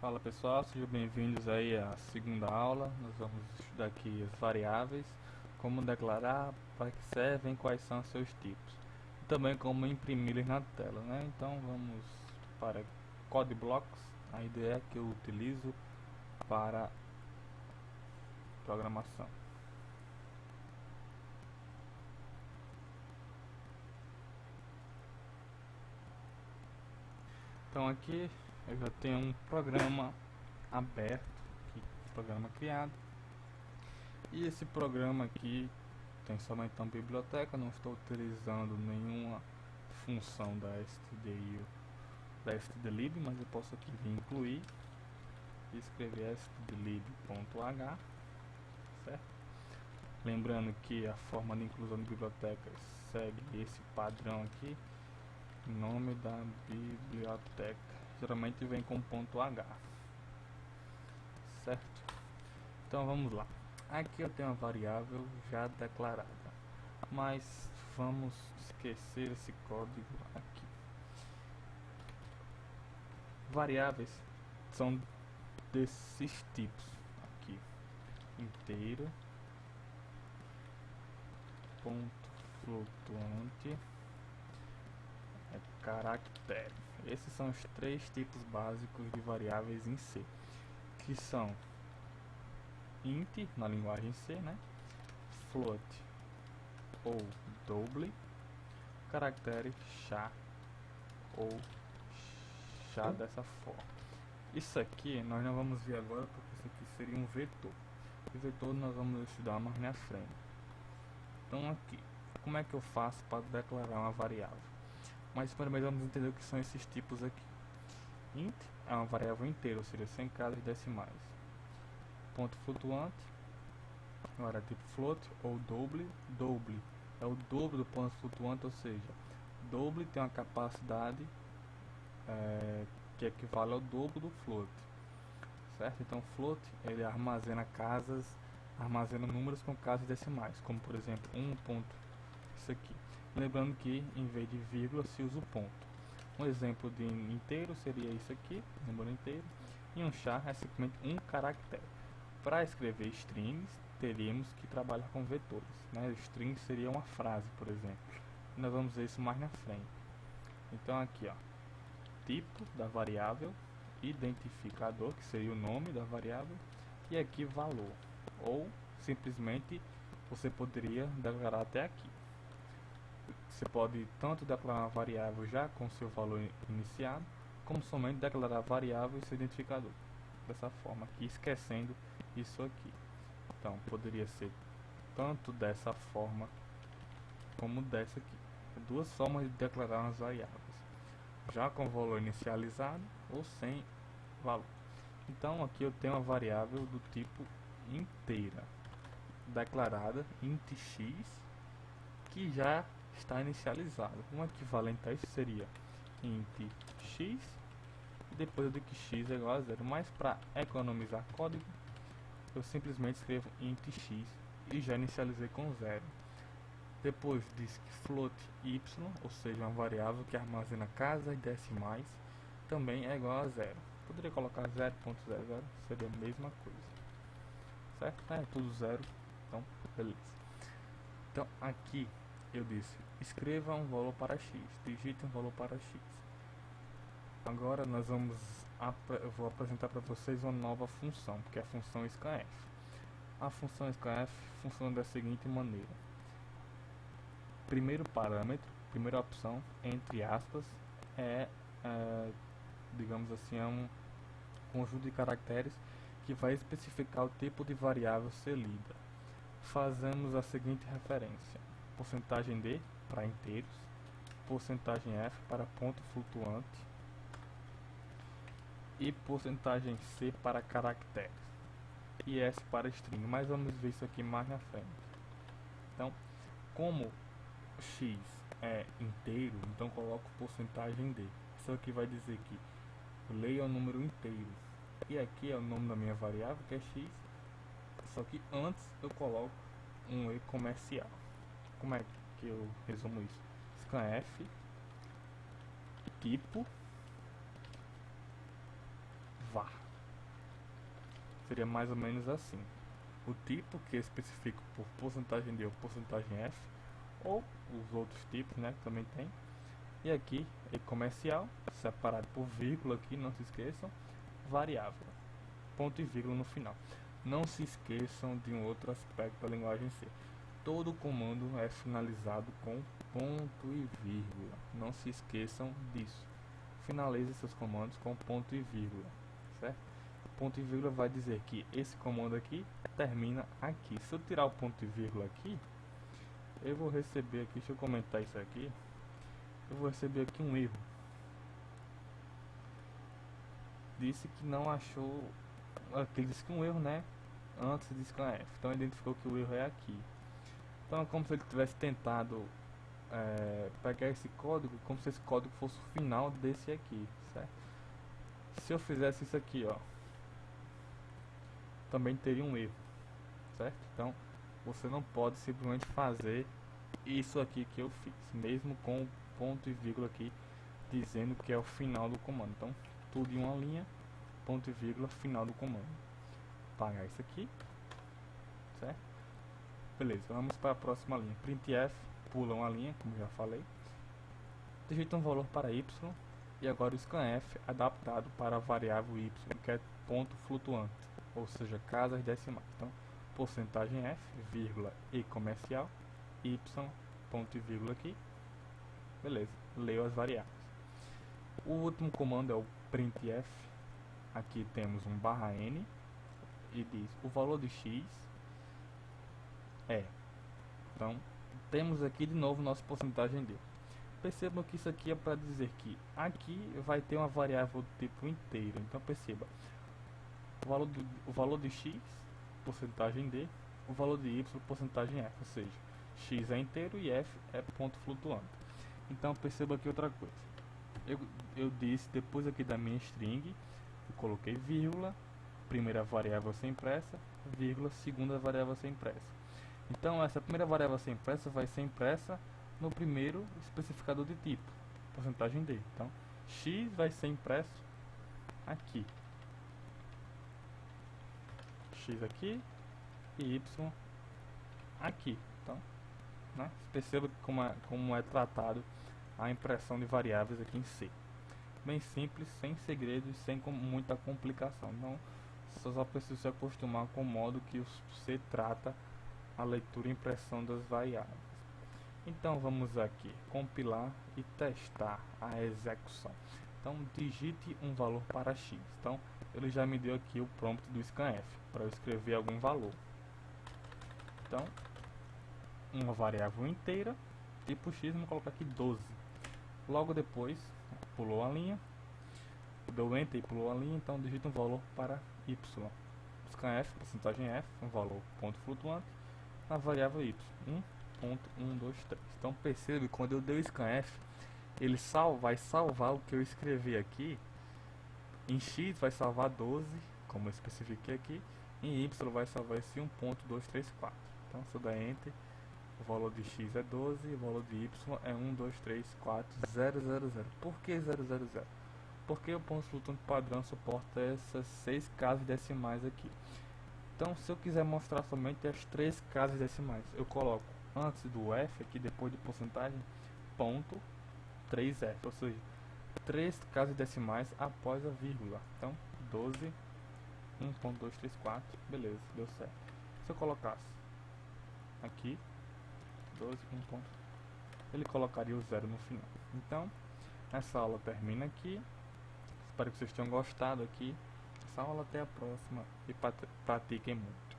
Fala pessoal, sejam bem-vindos aí à segunda aula. Nós vamos estudar aqui as variáveis, como declarar, para que servem, quais são seus tipos, e também como imprimi-los na tela, né? Então vamos para Code Blocks, a ideia que eu utilizo para programação. Então aqui eu já tenho um programa aberto, um programa criado, e esse programa aqui tem somente uma biblioteca. Não estou utilizando nenhuma função da stdlib, mas eu posso aqui vir incluir e escrever stdlib.h, certo? Lembrando que a forma de inclusão de bibliotecas segue esse padrão aqui. Nome da biblioteca geralmente vem com .h, certo? Então vamos lá. Aqui eu tenho uma variável já declarada, mas vamos esquecer esse código aqui. Variáveis são desses tipos aqui: inteiro, ponto flutuante, caractere. Esses são os três tipos básicos de variáveis em C, que são int na linguagem C, né? Float ou double, caractere char ou char dessa forma. Isso aqui nós não vamos ver agora, porque isso aqui seria um vetor. O vetor nós vamos estudar mais na frente. Então aqui, como é que eu faço para declarar uma variável? Mas primeiro vamos entender o que são esses tipos aqui. Int é uma variável inteira, ou seja, sem casas decimais. Ponto flutuante, agora tipo float ou double. Double é o dobro do ponto flutuante, ou seja, double tem uma capacidade que equivale ao dobro do float, certo? Então float ele armazena números com casas decimais, como por exemplo 1 ponto, isso aqui. Lembrando que em vez de vírgula se usa o ponto. Um exemplo de inteiro seria isso aqui, número inteiro, e um char é simplesmente um caractere. Para escrever strings, teríamos que trabalhar com vetores, né? String seria uma frase, por exemplo. Nós vamos ver isso mais na frente. Então aqui, ó, tipo da variável, identificador, que seria o nome da variável, e aqui valor, ou simplesmente você poderia declarar até aqui. Você pode tanto declarar uma variável já com seu valor iniciado, como somente declarar a variável e seu identificador, dessa forma aqui, esquecendo isso aqui. Então poderia ser tanto dessa forma como dessa aqui. Duas formas de declarar umas variáveis, já com valor inicializado ou sem valor. Então aqui eu tenho uma variável do tipo inteira, declarada int x, que já está inicializado. Um equivalente a isso seria int x, e depois eu digo que x é igual a 0. Mas para economizar código, eu simplesmente escrevo int x e já inicializei com 0. Depois diz que float y, ou seja, uma variável que armazena casas decimais, também é igual a 0. Poderia colocar 0.00, seria a mesma coisa, certo? É tudo 0, então beleza. Então aqui eu disse, escreva um valor para x, digite um valor para x. Agora eu vou apresentar para vocês uma nova função, que é a função scanf. A função scanf funciona da seguinte maneira: primeiro parâmetro, primeira opção, entre aspas, digamos assim, é um conjunto de caracteres que vai especificar o tipo de variável a ser lida. Fazemos a seguinte referência: porcentagem D para inteiros, porcentagem F para ponto flutuante e porcentagem C para caracteres e S para string. Mas vamos ver isso aqui mais na frente. Então, como x é inteiro, então coloco porcentagem D. Isso aqui vai dizer que o leio é o número inteiro, e aqui é o nome da minha variável, que é x, só que antes eu coloco um e comercial. Como é que eu resumo isso? Scanf tipo var. seria mais ou menos assim. O tipo, que eu especifico por porcentagem D ou porcentagem F, ou os outros tipos, né, que também tem. E aqui, e comercial, separado por vírgula aqui, não se esqueçam, variável, ponto e vírgula no final. Não se esqueçam de um outro aspecto da linguagem C. Todo comando é finalizado com ponto e vírgula. Não se esqueçam disso. Finalize seus comandos com ponto e vírgula, certo? Ponto e vírgula vai dizer que esse comando aqui termina aqui. Se eu tirar o ponto e vírgula aqui, eu vou receber aqui, deixa eu comentar isso aqui, eu vou receber aqui um erro. Disse que não achou, aqui disse que um erro, né, antes de scanf, então identificou que o erro é aqui. Então é como se ele tivesse tentado pegar esse código, como se esse código fosse o final desse aqui, certo? Se eu fizesse isso aqui, ó, também teria um erro, certo? Então você não pode simplesmente fazer isso aqui que eu fiz, mesmo com o ponto e vírgula aqui dizendo que é o final do comando. Então tudo em uma linha, ponto e vírgula, final do comando. Apagar isso aqui, certo? Beleza, vamos para a próxima linha. Printf, pula uma linha, como já falei, digita um valor para y, e agora o scanf adaptado para a variável y, que é ponto flutuante, ou seja, casas decimais. Então, porcentagem f, vírgula, e comercial, y, ponto e vírgula aqui, beleza, leu as variáveis. O último comando é o printf, aqui temos um /n, e diz o valor de x é. Então, temos aqui de novo nossa porcentagem D. Percebam que isso aqui é para dizer que aqui vai ter uma variável do tipo inteiro. Então perceba, o valor de x, porcentagem D, o valor de y, porcentagem F, ou seja, x é inteiro e F é ponto flutuante. Então perceba aqui outra coisa. Eu disse depois aqui da minha string, eu coloquei vírgula, primeira variável a ser impressa, vírgula, segunda variável a ser impressa. Então essa primeira variável a ser impressa vai ser impressa no primeiro especificador de tipo, porcentagem D. Então x vai ser impresso aqui, x aqui e y aqui. Então, né, perceba como é tratado a impressão de variáveis aqui em C. Bem simples, sem segredos, sem muita complicação. Então só precisa se acostumar com o modo que o C trata a leitura e impressão das variáveis. Então vamos aqui compilar e testar a execução. Então digite um valor para x. Então ele já me deu aqui o prompt do scanf para eu escrever algum valor. Então uma variável inteira tipo x, vamos colocar aqui 12. Logo depois pulou a linha, deu enter e pulou a linha, então digita um valor para y. Scanf, porcentagem f, um valor ponto flutuante na variável y, 1.123. Então percebe que quando eu dei o scanf, ele vai salvar o que eu escrevi aqui. Em x vai salvar 12, como eu especifiquei aqui. Em y vai salvar esse 1.234. Então se eu der enter, o valor de x é 12 e o valor de y é 1234000. Por que 000? Porque o ponto flutuante padrão suporta essas 6 casas decimais aqui. Então, se eu quiser mostrar somente as 3 casas decimais, eu coloco antes do F, aqui depois de porcentagem, ponto 3F, ou seja, 3 casas decimais após a vírgula. Então, 12, 1.234, beleza, deu certo. Se eu colocasse aqui, 12, 1. Ele colocaria o 0 no final. Então, essa aula termina aqui. Espero que vocês tenham gostado aqui. Essa aula, até a próxima e pratiquem muito.